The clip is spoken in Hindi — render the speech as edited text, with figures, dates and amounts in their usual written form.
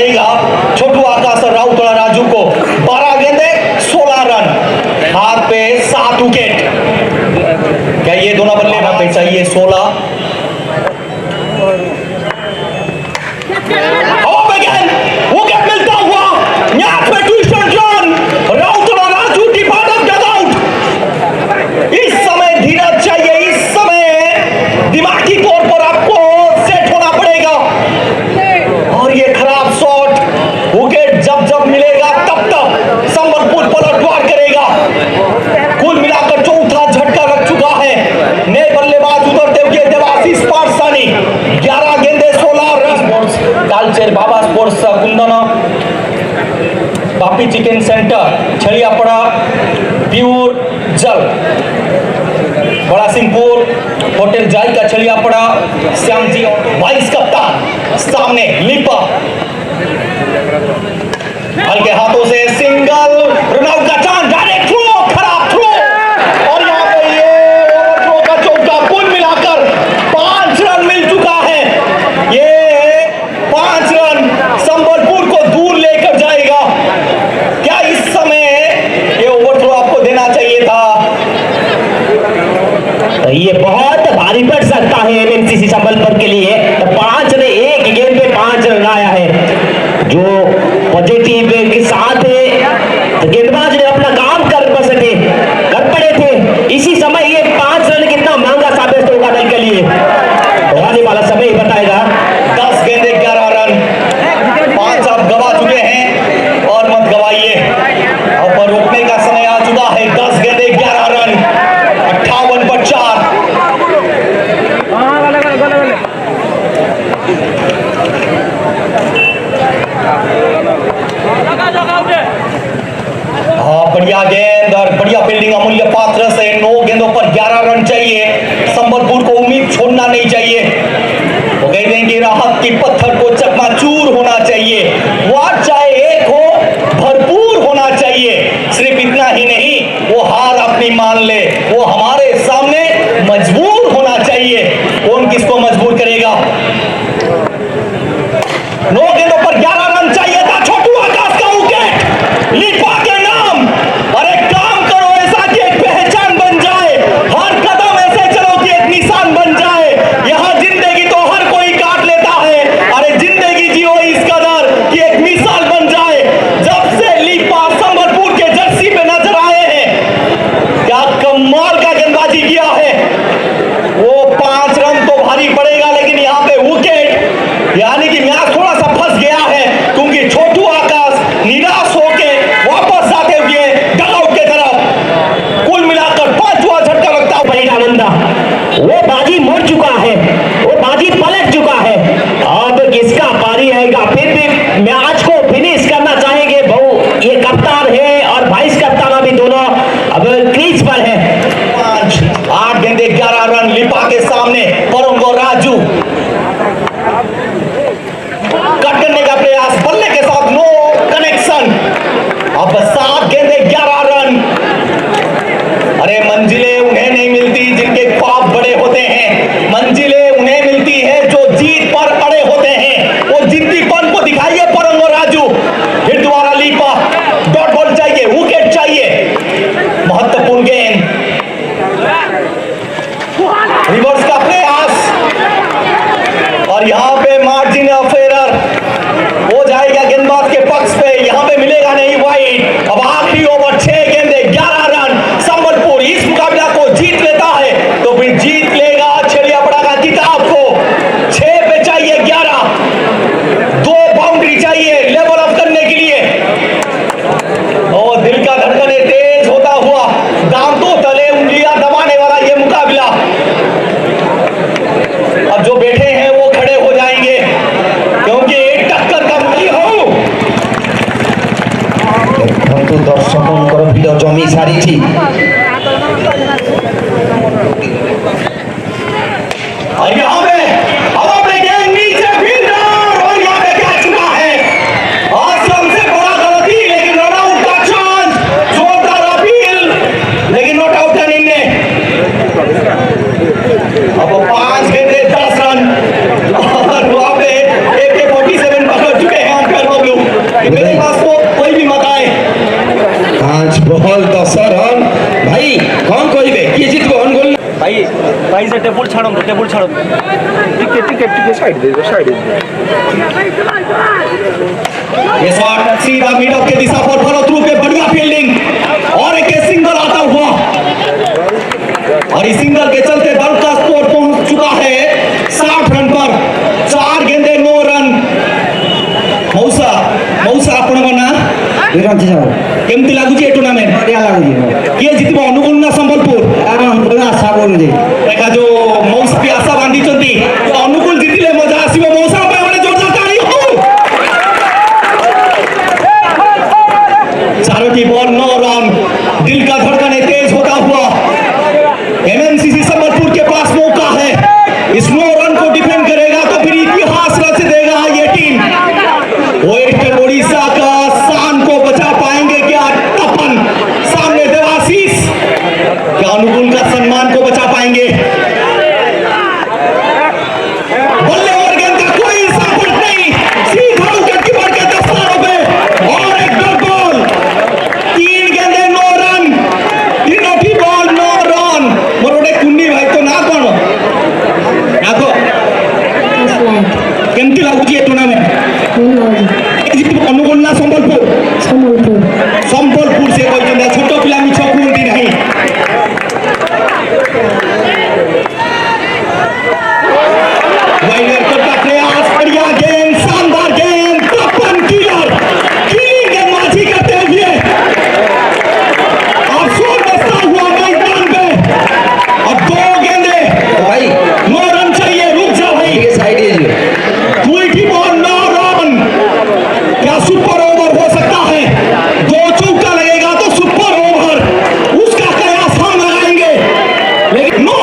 पड़ेगा छोटू आकाश और राउत राजू को। 12 गेंदे 16 रन, हाथ पे 7 विकेट। क्या ये दोनों बल्लेबाज पे चाहिए 16? विकेट मिलता हुआ मैच में ट्यूशन रन, राउत और राजू डिपार्ट डग आउट। इस समय धीरज चाहिए, इस समय दिमागी तौर पर आपको सेट होना पड़ेगा। और ये खराब शॉट, विकेट जब जब मिलेगा तब तब संबलपुर पलटवार करेगा। कुल मिलाकर चौथा झटका लग चुका है। नए बल्लेबाज उतरते हुए देवाशीष पारसानी, 11 गेंदे 16 run. Kalcher Baba sports Kundan, Bapi chicken centre, Chhaliyapada, pure Jal, Bada Singhpur, hotel Zaika Chhaliyapada, Shyam ji vice कप्तान, सामने लिपा, हल्के हाथों से सिंगल, रनआउट का चांस, डायरेक्ट थ्रो, खराब थ्रो, और यहाँ पे ये ओवरथ्रो का चौका। कुल मिलाकर 5 रन मिल चुका है। ये 5 रन संबलपुर को दूर लेकर जाएगा। क्या इस समय ये ओवरथ्रो आपको देना चाहिए था? ये बहुत भारी पड़ सकता है एमएनसीसी संबलपुर के लिए। 5 ने एक गेंद पे 5 रन आया है, जो पॉजिटिव के साथ गेंदबाज ने अपना काम कर पड़े थे। इसी समय ये 5 रन कितना महंगा साबित होगा दल के लिए, आने वाला समय ही बताएगा। 10 गेंदे 11 रन, 5 आप गवा चुके हैं और मत गवाइए। अब रोकने का समय आ चुका है। 10 गेंदे 11 रन, 58 पर 4। बढ़िया गेंद और बढ़िया फील्डिंग अमूल्य पात्र से। 9 गेंदों पर 11 रन चाहिए। संबलपुर को उम्मीद छोड़ना नहीं चाहिए। वो कहते हैं कि राहत की पत्थर को चकनाचूर होना चाहिए। वार चाहे एक हो, भरपूर होना चाहिए। सिर्फ इतना ही नहीं, वो हार अपनी मान ले, वो हमारे सामने मजबूर होना चाहिए। कौन किसको मजबूर करेगा? 9 गेंदों पर 11 रन चाहिए था। छोटू आकाश का विकेट लिपा के नाम। अरे काम करो ऐसा कि एक पहचान बन जाए, हर कदम ऐसे चलो कि एक निशान बन जाए। यहां जिंदगी तो हर कोई काट लेता है, अरे जिंदगी जियो इस कदर कि एक मिसाल बन जाए। जब से लिपा संबलपुर के जर्सी पे नजर आए हैं, क्या कमाल का गेंदबाजी किया है। वो 5 रन तो भारी पड़ेगा, लेकिन यहाँ पे विकेट, यानी कि मैच थोड़ा सा फंस गया है, क्योंकि छोटू आकाश निराश होके वापस आते हुए डगआउट की तरफ। कुल मिलाकर 5वां झटका लगता है। परिणानंदा वो बाजी मुड़ चुका है, वो बाजी पलट चुका है। अब किसका पारी आएगा? फिर भी मैच को फिनिश करना चाहेंगे। बहु ये कप्तान है और वाइस कप्तान अभी दोनों अब क्रीज पर है। 8 गेंदे 11 रन लिपा के सामने। परंगो राजू कट करने का प्रयास, बल्ले के साथ नो कनेक्शन। अब 7 गेंदे 11 रन। अरे मंजिलें उन्हें नहीं मिलती जिनके ख्वाब बड़े होते हैं, मंजिलें उन्हें मिलती है जो जीत पर अड़े होते हैं। वो जिद्दीपन को दिखाइए परंगो राजू। फिर दोबारा लिपा, डॉट बॉल चाहिए, विकेट चाहिए। महत्वपूर्ण गेंद, रिवर्स का प्रयास, और यहां पे मार्जिन ऑफ एरर हो जाएगा गेंदबाज के पक्ष पे। यहां पे मिलेगा नहीं वाइड। अब आखिरी ओवर, 6 गेंदे 11 रन। संबलपुर इस मुकाबला को जीत लेता है तो फिर जीत लेगा छलियापड़ा का किताब को। 6 पे चाहिए 11, 2 बाउंड्री चाहिए लेवल अप करने के लिए। और दिल का धड़कने तेज होता हुआ, दांतों तले उंगलियां दबाने वाला ये मुकाबला। अब जो बैठे हैं वो खड़े हो जाएंगे, क्योंकि एक टक्कर का मुकाबला हो। दर्शकों भाई से टेबल छाड़ो टिके साइड दे ये शॉट सीधा मिड ऑफ के दिशा पर फॉलो थ्रू पे बढ़िया फील्डिंग और एक सिंगल आता हुआ और इस सिंगल के चलते दल का स्कोर पहुंच चुका है 60 रन पर 4 गेंदे 9 रन मौसा आपण बना विरांती जाओ केमती लागुची ए टूर्नामेंट बढ़िया लागुची किए जितबो अनुगुण ना संबलपुर आराम आशा बोलुची देखा जो मौस पे आशा बांधी चंती तो अनुकूल जितिले मजा आसीबो मौसा पे बड़े जोरदार ताली हो चारोटी बॉल 9 रन दिल का धड़कन तेज होता हुआ एमएमसीसी संबलपुर के पास मौका है इस 9 रन को डिफेंड करेगा तो फिर इतिहास रच देगा ये टीम वेस्टर्न उड़ीसा का शान को बचा पाएंगे क्या तपन सामने देवाशीष क्या अनुकूल का सम्मान को बचा पाएंगे बल्ले और गेंद का कोई सपोर्ट नहीं सीधा विकेट कीपर के दस्तारों पे और एक डॉट बॉल 3 गेंदे 9 रन तीनों बॉल 9 रन मोरोडे कुन्नी भाई तो ना कौन देखो केमती लागुची ए टूर्नामेंट अनुकूल ना संबलपुर से कहते छोट पिला मिछ कुहती नहीं वाइडर करता प्रयास बढ़िया गेंद शानदार गेंद तपन किलर किलिंग गेंदबाजी करते हुए अफसोस बचता हुआ मैदान पे अब 2 गेंदे भाई 9 रन चाहिए रुक जा भाई टिके साइड दीजिए ट्वेंटी बॉल 9 रन क्या सुपर ओवर हो सकता है 2 चौका लगेगा तो सुपर ओवर उसका कयास हम लगाएंगे लेकिन 9